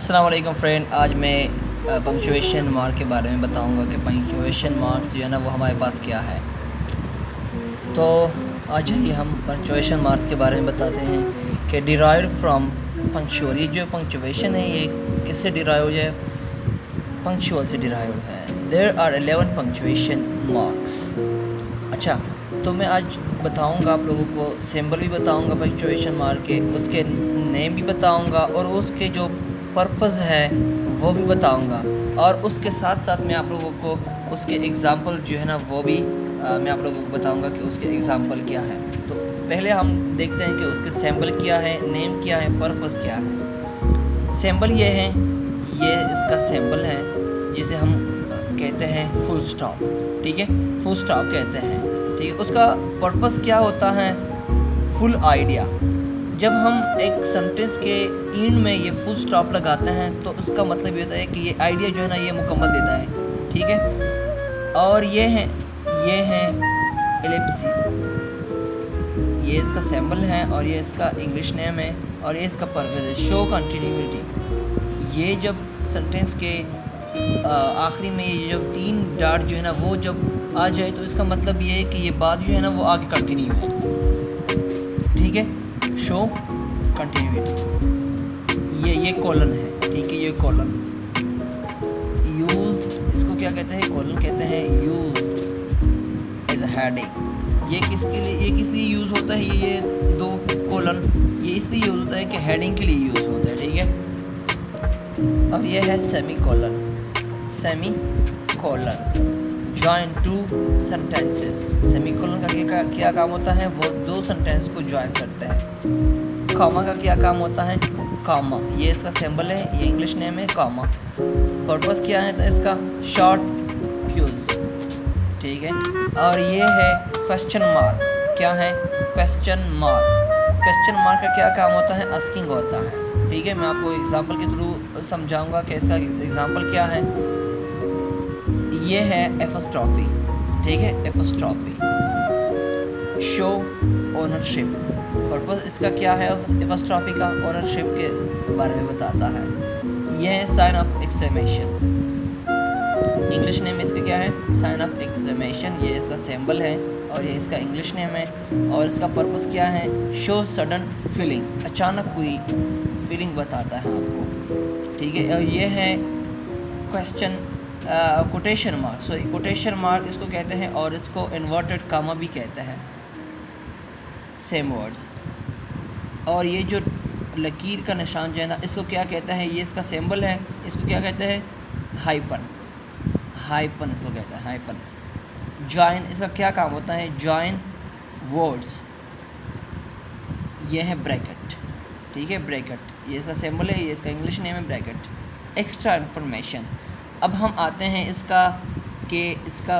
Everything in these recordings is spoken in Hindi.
अस्सलाम वालेकुम फ्रेंड। आज मैं पंक्चुएशन मार्क के बारे में बताऊंगा कि पंक्चुएशन मार्क्स जो है ना वो हमारे पास क्या है। तो आज ही हम पंक्चुएशन मार्क्स के बारे में बताते हैं कि डिराइव्ड फ्रॉम पंक्चुअल। ये जो पंक्चुएशन है ये किससे डिराइव है? पंक्चुअल से डिराइव है। There are 11 punctuation marks. अच्छा, तो मैं आज बताऊंगा आप लोगों को, सिंबल भी बताऊंगा पंक्चुएशन मार्क के, उसके नेम भी बताऊंगा और उसके जो पर्पज़ है वो भी बताऊंगा, और उसके साथ साथ मैं आप लोगों को उसके एग्ज़ाम्पल जो है ना वो भी मैं आप लोगों को बताऊंगा कि उसके एग्ज़ाम्पल क्या है। तो पहले हम देखते हैं कि उसके सिंबल क्या है, नेम क्या है, पर्पज़ क्या है। सिंबल ये है, ये इसका सिंबल है जिसे हम कहते हैं फुल स्टॉप। ठीक है, फुल स्टॉप कहते हैं। ठीक है, उसका पर्पज़ क्या होता है? Full idea. जब हम एक सेंटेंस के एंड में ये फुल स्टॉप लगाते हैं तो उसका मतलब ये होता है कि ये आइडिया जो है ना ये मुकम्मल देता है। ठीक है, और ये है एलिप्सिस। ये इसका सिंबल है और ये इसका इंग्लिश नेम है और ये इसका पर्पज़ है, शो कंटिन्यूटी। ये जब सेंटेंस के आखिरी में ये जब 3 डॉट जो है ना वो जब आ जाए तो इसका मतलब ये है कि ये बात जो है ना वो आगे कंटिन्यू है। ठीक है, शो कंटिन्यूटी। ये कॉलन है। ठीक है, ये कॉलन। यूज़, इसको क्या कहते हैं? कॉलन कहते हैं। Use as heading. ये किसके लिए, ये किस लिए यूज़ होता है? ये 2 कॉलन ये इसलिए यूज़ होता है कि हेडिंग के लिए यूज़ होता है। ठीक है, और ये है semi colon. Semi colon join 2 sentences. Semi colon का क्या काम होता है? वो 2 सेंटेंस को जॉइन करते हैं। कॉमा का क्या काम होता है? कॉमा, ये इसका सिंबल है, ये इंग्लिश नेम है कॉमा। पर्पस क्या है? तो इसका शॉर्ट फ्यूज। ठीक है, और ये है क्वेश्चन मार्क। क्या है? Question mark. क्वेश्चन मार्क का क्या काम होता है? आस्किंग होता है। ठीक है, मैं आपको एग्जांपल के थ्रू समझाऊंगा कि इसका एग्जांपल क्या है। ये है एपोस्ट्रॉफी। ठीक है, एपोस्ट्रॉफी। Show ownership. पर्पस इसका क्या है? एपोस्ट्रॉफी का ओनरशिप के बारे में बताता है। यह है sign of exclamation. English name इसका क्या है? Sign of exclamation. ये इसका सिंबल है और ये इसका इंग्लिश नेम है। और इसका पर्पस क्या है? शो सडन फीलिंग, अचानक कोई फीलिंग बताता है आपको। ठीक है, और ये है question quotation mark. Sorry, quotation mark इसको कहते हैं और इसको इन्वर्टेड कामा भी कहते हैं, सेम वर्ड्स। और ये जो लकीर का निशान जो है ना इसको क्या कहते हैं? ये इसका सिंबल है, इसको क्या कहते हैं? हाइपन। हाइपन इसको कहते हैं, हाइपन। जॉइन, इसका क्या काम होता है? Join words. ये है ब्रैकेट। ठीक है, ब्रैकेट, ये इसका सिंबल है, ये इसका इंग्लिश नेम है ब्रैकेट। Extra information. अब हम आते हैं इसका कि इसका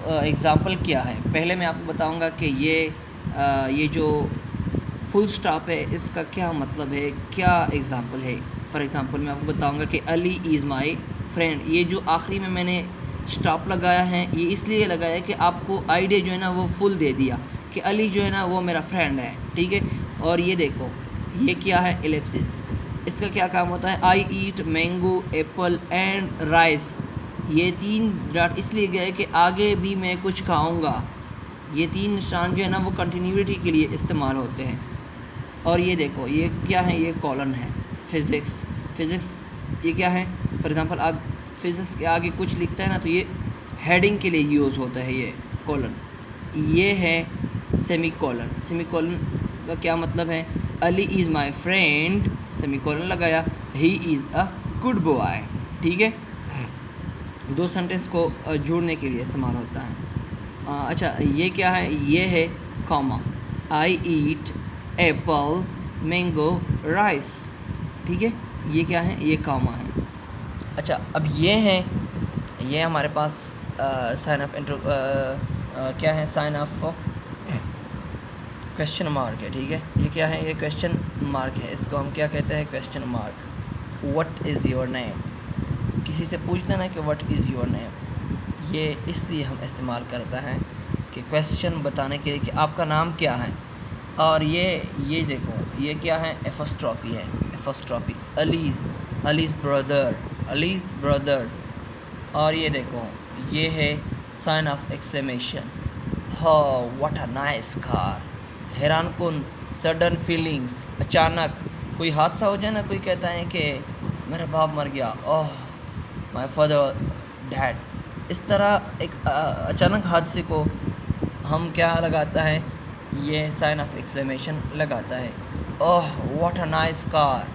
एग्ज़ाम्पल क्या है। पहले मैं आपको बताऊंगा कि ये जो फुल स्टॉप है इसका क्या मतलब है, क्या एग्ज़ाम्पल है। फॉर एग्ज़ाम्पल मैं आपको बताऊंगा कि अली इज़ माई फ्रेंड। ये जो आखिरी में मैंने स्टॉप लगाया है ये इसलिए लगाया कि आपको आइडिया जो है ना वो फुल दे दिया कि अली जो है ना वो मेरा फ्रेंड है। ठीक है, और ये देखो ये क्या है? एलिप्सिस। इसका क्या काम होता है? आई ईट मैंगो एप्पल एंड राइस। ये 3 डॉट इसलिए गया है कि आगे भी मैं कुछ खाऊंगा। ये 3 निशान जो है ना वो कंटिन्यूटी के लिए इस्तेमाल होते हैं। और ये देखो ये क्या है? ये कॉलन है। फिज़िक्स। फिज़िक्स ये क्या है? फॉर एग्ज़ाम्पल आप फिज़िक्स के आगे कुछ लिखता है ना तो ये हेडिंग के लिए यूज़ होता है, ये कॉलन। ये है सेमी कॉलन। सेमी कॉलन का क्या मतलब है? Ali is my friend, semicolon लगाया, he is a good boy. ठीक है, 2 सेंटेंस को जोड़ने के लिए इस्तेमाल होता है। अच्छा, ये क्या है? ये है कॉमा। आई ईट एप्पल मैंगो राइस। ठीक है, ये क्या है? ये कॉमा है। अच्छा, अब ये हमारे पास साइन ऑफ क्या है? साइन ऑफ क्वेश्चन मार्क है। ठीक है, ये क्या है? ये क्वेश्चन मार्क है। इसको हम क्या कहते हैं? Question mark. What is your name. किसी से पूछना ना कि व्हाट इज़ योर नेम, ये इसलिए हम इस्तेमाल करता है कि क्वेश्चन बताने के लिए कि आपका नाम क्या है। और ये देखो ये क्या है? एपोस्ट्रॉफी है, एपोस्ट्रॉफी। Ali's, allies brother. और ये देखो, ये है साइन ऑफ एक्सक्लेमेशन, हाँ व्हाट अ नाइस कार। हैरान कुन, सडन फीलिंग्स, अचानक कोई हादसा हो जाए ना, कोई कहता है कि मेरा बाप मर गया, ओह माय फादर डैड, इस तरह एक अचानक हादसे को हम क्या लगाता है, ये साइन ऑफ एक्सक्लेमेशन लगाता है, oh what a nice car.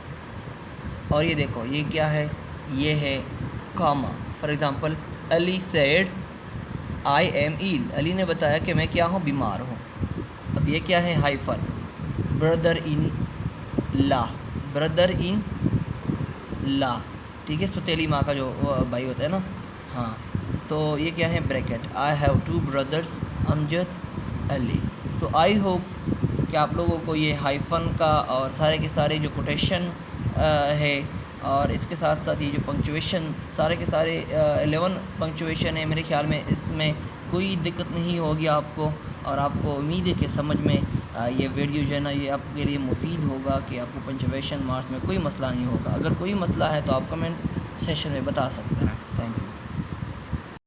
और ये देखो, ये क्या है, ये है comma. For example, Ali said I am ill, Ali ने बताया कि मैं क्या हूँ, बीमार हूँ। अब ये क्या है, हाइफन, ब्रदर इन ला, ठीक है, सुतेली माँ का जो भाई होता है ना, हाँ, तो ये क्या है, bracket, I have 2 brothers Amjad Ali. तो आई होप कि आप लोगों को ये हाइफन का और सारे के सारे जो कोटेशन है, और इसके साथ साथ ये जो पंक्चुएशन, सारे के सारे 11 पंक्चुएशन है, मेरे ख्याल में इसमें कोई दिक्कत नहीं होगी आपको। और आपको उम्मीद है कि समझ में ये वीडियो जो है ना, ये आपके लिए मुफीद होगा, कि आपको पंक्चुएशन मार्क्स में कोई मसला नहीं होगा। अगर कोई मसला है तो आप कमेंट सेशन में बता सकते हैं। Thank you.